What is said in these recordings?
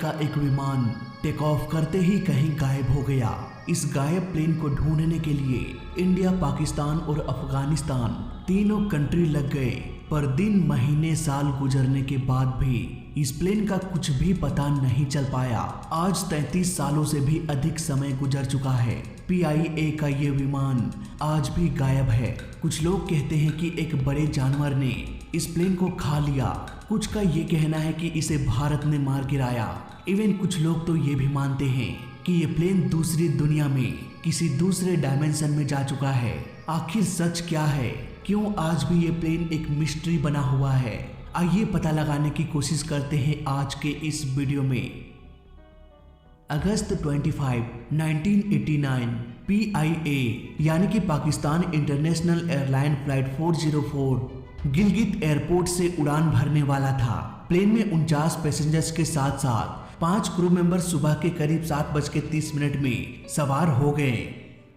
का एक विमान टेक ऑफ करते ही कहीं गायब हो गया। इस गायब प्लेन को ढूंढने के लिए इंडिया, पाकिस्तान और अफगानिस्तान तीनों कंट्री लग गए, पर दिन, महीने, साल गुजरने के बाद भी इस प्लेन का कुछ भी पता नहीं चल पाया। आज 33 सालों से भी अधिक समय गुजर चुका है। PIA का ये विमान आज भी गायब है। कुछ लोग कहते हैं कि एक बड़े जानवर ने इस प्लेन को खा लिया। कुछ का ये कहना है कि इसे भारत ने मार गिराया। इवन कुछ लोग तो ये भी मानते हैं कि ये प्लेन दूसरी दुनिया में, किसी दूसरे डायमेंशन में जा चुका है। आखिर सच क्या है? क्यों आज भी ये प्लेन एक मिस्ट्री बना हुआ है? आइए पता लगाने की कोशिश करते हैं आज के इस वीडियो में। अगस्त 25, 1989 PIA यानी कि Pakistan international airline flight 404 Gilgit airport से उड़ान भरने वाला था। प्लेन में 49 पैसेंजर्स के साथ साथ 5 क्रू मेंबर सुबह के करीब 7:30 में सवार हो गए।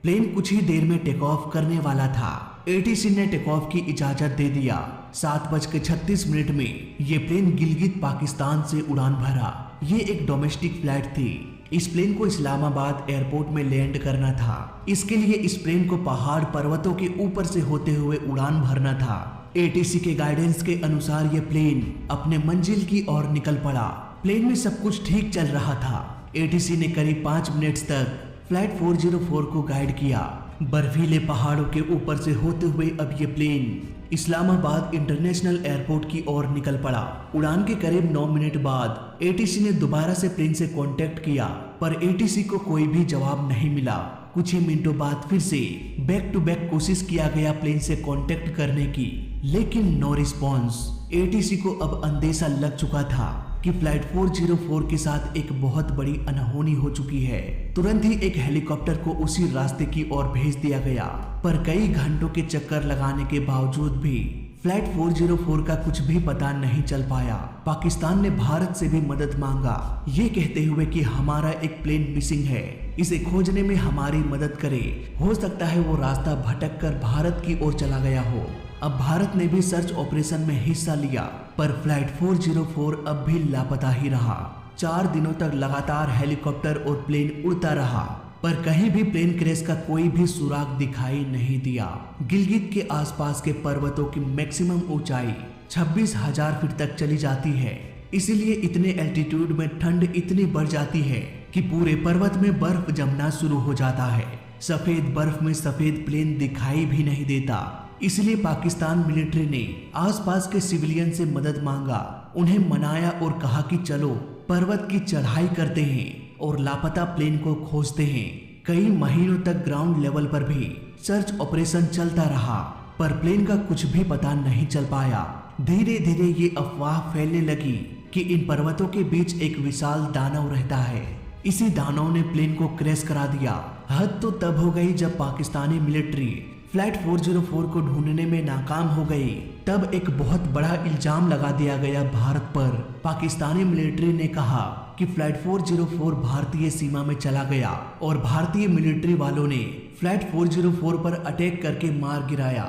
प्लेन कुछ ही देर में टेक ऑफ करने वाला था। ATC ने टेक ऑफ की इजाजत दे दिया। 7:36 में ये प्लेन गिलगित पाकिस्तान से उड़ान भरा। ये एक डोमेस्टिक फ्लाइट थी। इस प्लेन को इस्लामाबाद एयरपोर्ट में लैंड करना था। इसके लिए इस प्लेन को पहाड़ पर्वतों के ऊपर से होते हुए उड़ान भरना था। ATC के गाइडेंस के अनुसार ये प्लेन अपने मंजिल की ओर निकल पड़ा। प्लेन में सब कुछ ठीक चल रहा था। ATC ने करीब 5 मिनट तक फ्लाइट 404 को गाइड किया। बर्फीले पहाड़ों के ऊपर से होते हुए अब ये प्लेन इस्लामाबाद इंटरनेशनल एयरपोर्ट की ओर निकल पड़ा। उड़ान के करीब 9 मिनट बाद ATC ने दोबारा से प्लेन से कांटेक्ट किया, पर ATC को कोई भी जवाब नहीं मिला। कुछ ही मिनटों बाद फिर से बैक टू बैक कोशिश किया गया प्लेन से कांटेक्ट करने की, लेकिन नो रिस्पॉन्स। ATC को अब अंदेशा लग चुका था कि फ्लाइट 404 के साथ एक बहुत बड़ी अनहोनी हो चुकी है। तुरंत ही एक हेलीकॉप्टर को उसी रास्ते की ओर भेज दिया गया, पर कई घंटों के चक्कर लगाने के बावजूद भी फ्लाइट 404 का कुछ भी पता नहीं चल पाया। पाकिस्तान ने भारत से भी मदद मांगा, ये कहते हुए कि हमारा एक प्लेन मिसिंग है, इसे खोजने में हमारी मदद करे। हो सकता है वो रास्ता भटक कर भारत की ओर चला गया हो। अब भारत ने भी सर्च ऑपरेशन में हिस्सा लिया, पर फ्लाइट 404 अब भी लापता ही रहा। 4 दिनों तक लगातार हेलीकॉप्टर और प्लेन उड़ता रहा, पर कहीं भी प्लेन क्रैश का कोई भी सुराग दिखाई नहीं दिया। गिलगित के आसपास के पर्वतों की मैक्सिमम ऊंचाई 26,000 फीट तक चली जाती है। इसीलिए इतने एल्टीट्यूड में ठंड इतनी बढ़ जाती है कि पूरे पर्वत में बर्फ जमना शुरू हो जाता है। सफेद बर्फ में सफेद प्लेन दिखाई भी नहीं देता। इसलिए पाकिस्तान मिलिट्री ने आसपास के सिविलियन से मदद मांगा, उन्हें मनाया और कहा कि चलो पर्वत की चढ़ाई करते हैं और लापता प्लेन को खोजते हैं। कई महीनों तक ग्राउंड लेवल पर भी सर्च ऑपरेशन चलता रहा, पर प्लेन का कुछ भी पता नहीं चल पाया। धीरे धीरे ये अफवाह फैलने लगी कि इन पर्वतों के बीच एक विशाल दानव रहता है। इसी दानव ने प्लेन को क्रैश करा दिया। हद तो तब हो गई जब पाकिस्तानी मिलिट्री फ्लाइट 404 को ढूंढने में नाकाम हो गई। तब एक बहुत बड़ा इल्जाम लगा दिया गया भारत पर। पाकिस्तानी मिलिट्री ने कहा कि फ्लाइट 404 भारतीय सीमा में चला गया और भारतीय मिलिट्री वालों ने फ्लाइट 404 पर अटैक करके मार गिराया।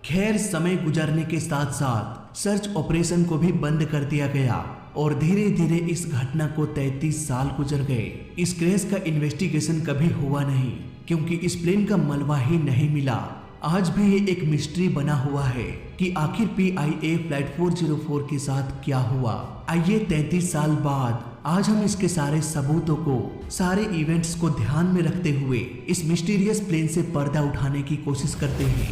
खैर, समय गुजरने के साथ साथ सर्च ऑपरेशन को भी बंद कर दिया गया और धीरे धीरे इस घटना को 33 साल गुजर गए। इस क्रैश का इन्वेस्टिगेशन कभी हुआ नहीं, क्योंकि इस प्लेन का मलबा ही नहीं मिला। आज भी ये एक मिस्ट्री बना हुआ है कि आखिर PIA फ्लाइट 404 के साथ क्या हुआ। आइए 33 साल बाद आज हम इसके सारे सबूतों को, सारे इवेंट्स को ध्यान में रखते हुए इस मिस्टीरियस प्लेन से पर्दा उठाने की कोशिश करते हैं।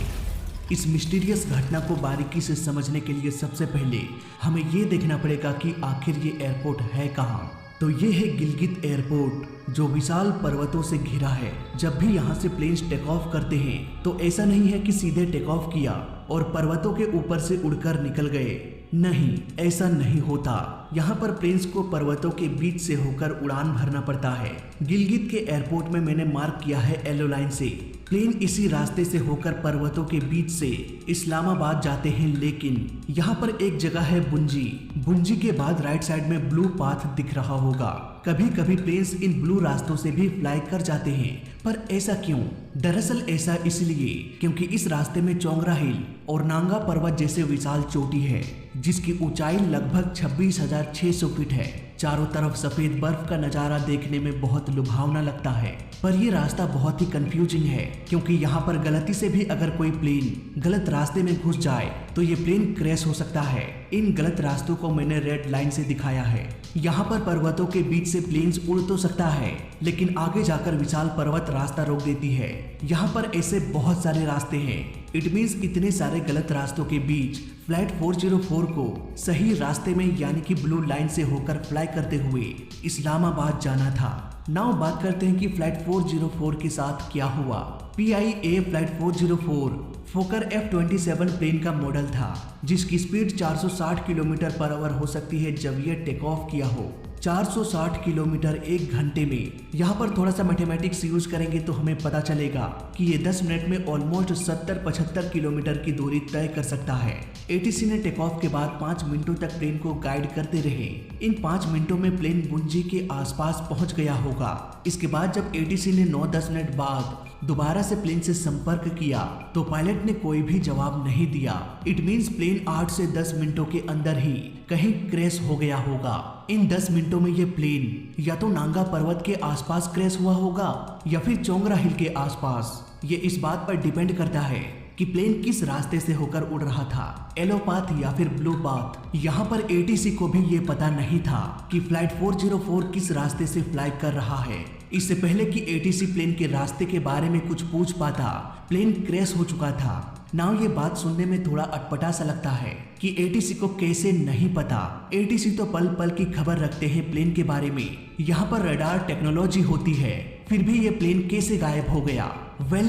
इस मिस्टीरियस घटना को बारीकी से समझने के लिए सबसे पहले हमें ये देखना पड़ेगा कि आखिर ये एयरपोर्ट है कहाँ। तो ये है गिलगित एयरपोर्ट, जो विशाल पर्वतों से घिरा है। जब भी यहाँ से प्लेन्स टेक ऑफ करते हैं तो ऐसा नहीं है कि सीधे टेक ऑफ किया और पर्वतों के ऊपर से उड़कर निकल गए। नहीं, ऐसा नहीं होता। यहाँ पर प्लेन्स को पर्वतों के बीच से होकर उड़ान भरना पड़ता है। गिलगित के एयरपोर्ट में मैंने मार्क किया है येलो लाइन से। प्लेन इसी रास्ते से होकर पर्वतों के बीच से इस्लामाबाद जाते हैं, लेकिन यहाँ पर एक जगह है बुंजी। बुंजी के बाद राइट साइड में ब्लू पाथ दिख रहा होगा। कभी कभी प्लेन्स इन ब्लू रास्तों से भी फ्लाई कर जाते हैं, पर ऐसा क्यों? दरअसल ऐसा इसलिए क्योंकि इस रास्ते में चोंगरा हिल और नांगा पर्वत जैसे विशाल चोटी है, जिसकी ऊंचाई लगभग 26,600 फीट है। चारों तरफ सफेद बर्फ का नजारा देखने में बहुत लुभावना लगता है, पर ये रास्ता बहुत ही कंफ्यूजिंग है क्योंकि यहाँ पर गलती से भी अगर कोई प्लेन गलत रास्ते में घुस जाए तो ये प्लेन क्रैश हो सकता है। इन गलत रास्तों को मैंने रेड लाइन से दिखाया है। यहाँ पर पर्वतों के बीच से प्लेन्स उड़ तो सकता है, लेकिन आगे जाकर विशाल पर्वत रास्ता रोक देती है। यहाँ पर ऐसे बहुत सारे रास्ते हैं। इट मीन्स इतने सारे गलत रास्तों के बीच फ्लाइट 404 को सही रास्ते में यानी कि ब्लू लाइन से होकर फ्लाई करते हुए इस्लामाबाद जाना था। नाउ बात करते हैं कि फ्लाइट 404 के साथ क्या हुआ। PIA flight 404 Fokker F-27 plane का मॉडल था जिसकी स्पीड 460 किलोमीटर पर आवर हो सकती है जब यह टेक ऑफ किया हो। 460 किलोमीटर एक घंटे में। यहाँ पर थोड़ा सा मैथमेटिक्स यूज करेंगे तो हमें पता चलेगा कि ये 10 मिनट में ऑलमोस्ट 70-75 किलोमीटर की दूरी तय कर सकता है। ATC ने टेक ऑफ के बाद 5 मिनटों तक प्लेन को गाइड करते रहे। इन 5 मिनटों में प्लेन गुंजी के आसपास पहुंच गया होगा। इसके बाद जब ATC ने 9-10 मिनट बाद दोबारा से प्लेन से संपर्क किया तो पायलट ने कोई भी जवाब नहीं दिया। इट मीन्स प्लेन 8 से 10 मिनटों के अंदर ही कहीं क्रैश हो गया होगा। इन 10 मिनटों में ये प्लेन या तो नांगा पर्वत के आसपास क्रैश हुआ होगा या फिर चोंगरा हिल के आसपास। ये इस बात पर डिपेंड करता है कि प्लेन किस रास्ते से होकर उड़ रहा था, येलो पाथ या फिर ब्लू पाथ। यहाँ पर ATC को भी ये पता नहीं था कि फ्लाइट 404 किस रास्ते से फ्लाई कर रहा है। इससे पहले कि ATC प्लेन के रास्ते के बारे में कुछ पूछ पाता, प्लेन क्रैश हो चुका था। नाउ ये बात सुनने में थोड़ा अटपटा सा लगता है कि ATC को कैसे नहीं पता। ATC तो पल पल की खबर रखते हैं प्लेन के बारे में। यहाँ पर रडार टेक्नोलॉजी होती है, फिर भी ये प्लेन कैसे गायब हो गया।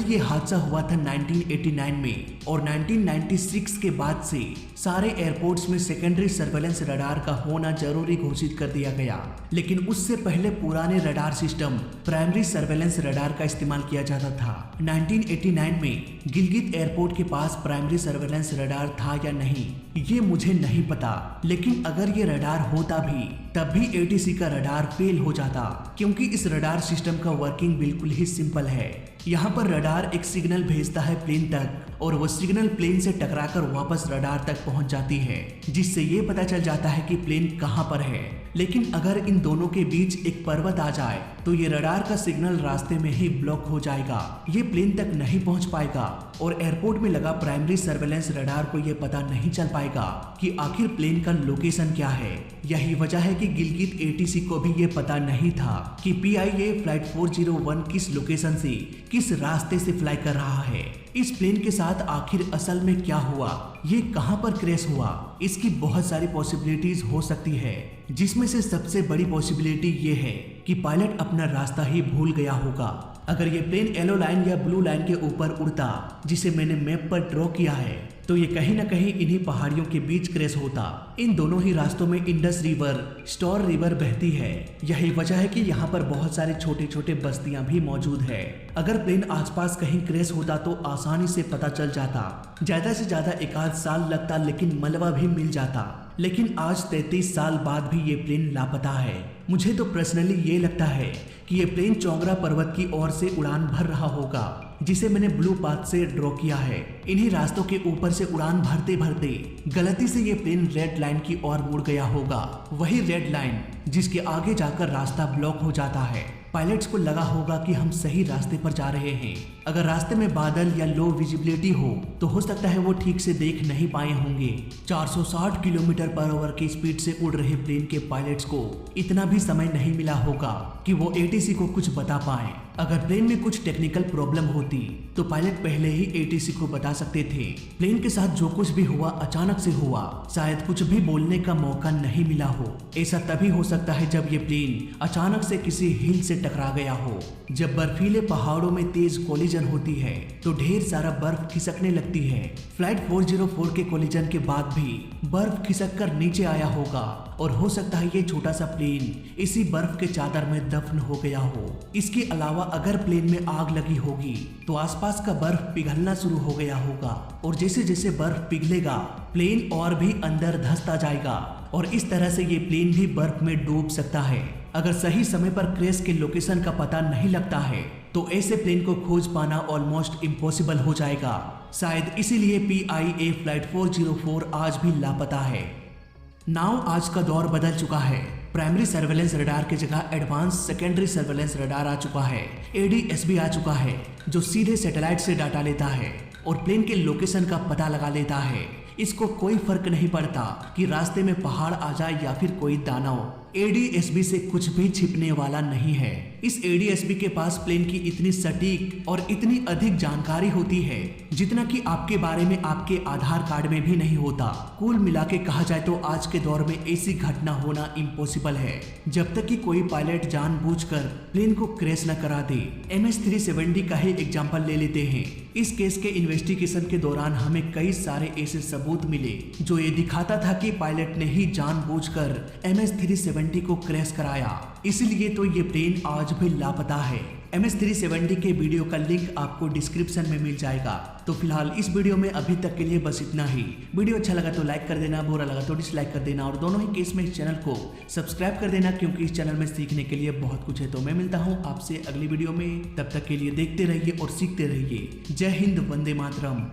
ये हादसा हुआ था 1989 में और 1996 के बाद से सारे एयरपोर्ट्स में सेकेंडरी सर्वेलेंस रडार का होना जरूरी घोषित कर दिया गया। लेकिन उससे पहले पुराने radar system primary surveillance radar का इस्तेमाल किया जाता था। 1989 में गिलगित एयरपोर्ट के पास प्राइमरी सर्वेलेंस रडार था या नहीं ये मुझे नहीं पता, लेकिन अगर ये रडार होता भी तब भी ATC का रडार फेल हो जाता क्योंकि इस रडार सिस्टम का वर्किंग बिल्कुल ही सिंपल है। यहाँ पर रडार एक सिग्नल भेजता है प्लेन तक और वो सिग्नल प्लेन से टकराकर वापस रडार तक पहुंच जाती है, जिससे ये पता चल जाता है कि प्लेन कहाँ पर है। लेकिन अगर इन दोनों के बीच एक पर्वत आ जाए तो ये रडार का सिग्नल रास्ते में ही ब्लॉक हो जाएगा, ये प्लेन तक नहीं पहुंच पाएगा और एयरपोर्ट में लगा प्राइमरी सर्वेलेंस रडार को ये पता नहीं चल पाएगा कि आखिर प्लेन का लोकेशन क्या है। यही वजह है कि गिलगित ATC को भी ये पता नहीं था कि PIA फ्लाइट 401 किस लोकेशन से किस रास्ते से फ्लाई कर रहा है। इस प्लेन के साथ आखिर असल में क्या हुआ, ये कहां पर क्रैश हुआ, इसकी बहुत सारी पॉसिबिलिटीज हो सकती है, जिसमें से सबसे बड़ी पॉसिबिलिटी ये है कि पायलट अपना रास्ता ही भूल गया होगा। अगर ये प्लेन येलो लाइन या ब्लू लाइन के ऊपर उड़ता जिसे मैंने मैप पर ड्रॉ किया है तो ये कहीं ना कहीं इन्हीं पहाड़ियों के बीच क्रैश होता। इन दोनों ही रास्तों में इंडस रिवर, स्टोर रिवर बहती है। यही वजह है कि यहाँ पर बहुत सारे छोटे छोटे बस्तियां भी मौजूद है। अगर प्लेन आसपास कहीं क्रैश होता तो आसानी से पता चल जाता, ज्यादा से ज्यादा 1 साल लगता लेकिन मलबा भी मिल जाता। लेकिन आज 33 साल बाद भी ये प्लेन लापता है। मुझे तो पर्सनली ये लगता है कि ये प्लेन चोंगरा पर्वत की ओर से उड़ान भर रहा होगा, जिसे मैंने ब्लू पाथ से ड्रॉ किया है। इन्हीं रास्तों के ऊपर से उड़ान भरते भरते गलती से ये प्लेन रेड लाइन की ओर मुड़ गया होगा, वही रेड लाइन जिसके आगे जाकर रास्ता ब्लॉक हो जाता है। पायलट्स को लगा होगा कि हम सही रास्ते पर जा रहे हैं। अगर रास्ते में बादल या लो विजिबिलिटी हो सकता है वो ठीक से देख नहीं पाए होंगे। 460 किलोमीटर पर आवर की स्पीड से उड़ रहे प्लेन के पायलट्स को इतना भी समय नहीं मिला होगा कि वो ATC को कुछ बता पाए। अगर प्लेन में कुछ टेक्निकल प्रॉब्लम होती तो पायलट पहले ही ATC को बता सकते थे। प्लेन के साथ जो कुछ भी हुआ अचानक से हुआ, शायद कुछ भी बोलने का मौका नहीं मिला हो। ऐसा तभी हो सकता है जब ये प्लेन अचानक से किसी हिल से टकरा गया हो। जब बर्फीले पहाड़ों में तेज कोलिजन होती है तो ढेर सारा बर्फ खिसकने लगती है। फ्लाइट 404 के कोलिजन के बाद भी बर्फ खिसक कर नीचे आया होगा और हो सकता है ये छोटा सा प्लेन इसी बर्फ के चादर में दफन हो गया हो। इसके अलावा अगर प्लेन में आग लगी होगी तो आसपास का बर्फ पिघलना शुरू हो गया होगा और जैसे जैसे बर्फ पिघलेगा प्लेन और भी अंदर धंसता जाएगा और इस तरह से ये प्लेन भी बर्फ में डूब सकता है। अगर सही समय पर क्रैश के लोकेशन का पता नहीं लगता है तो ऐसे प्लेन को खोज पाना ऑलमोस्ट इम्पॉसिबल हो जाएगा। शायद इसीलिए PIA फ्लाइट 404 आज भी लापता है। नाउ आज का दौर बदल चुका है। प्राइमरी सर्वेलेंस रडार की जगह एडवांस सेकेंडरी सर्वेलेंस रडार आ चुका है। ADSB आ चुका है जो सीधे सैटेलाइट से डाटा लेता है और प्लेन के लोकेशन का पता लगा लेता है। इसको कोई फर्क नहीं पड़ता कि रास्ते में पहाड़ आ जाए या फिर कोई दानव। ADSB से कुछ भी छिपने वाला नहीं है। इस ADSB के पास प्लेन की इतनी सटीक और इतनी अधिक जानकारी होती है जितना कि आपके बारे में आपके आधार कार्ड में भी नहीं होता। कुल मिला के कहा जाए तो आज के दौर में ऐसी घटना होना इम्पॉसिबल है जब तक कि कोई पायलट जानबूझकर प्लेन को क्रैश न करा दे। MH370 का ही एग्जाम्पल ले लेते हैं। इस केस के इन्वेस्टिगेशन के दौरान हमें कई सारे ऐसे सबूत मिले जो ये दिखाता था कि पायलट ने ही जानबूझकर MH370 को क्रैश कराया। इसलिए तो ये प्लेन आज भी लापता है। MH370 के वीडियो का लिंक आपको डिस्क्रिप्शन में मिल जाएगा। तो फिलहाल इस वीडियो में अभी तक के लिए बस इतना ही। वीडियो अच्छा लगा तो लाइक कर देना, बुरा लगा तो डिसलाइक कर देना और दोनों ही केस में इस चैनल को सब्सक्राइब कर देना क्योंकि इस चैनल में सीखने के लिए बहुत कुछ है। तो मैं मिलता हूँ आपसे अगली वीडियो में, तब तक के लिए देखते रहिए और सीखते रहिए। जय हिंद, वंदे मातरम।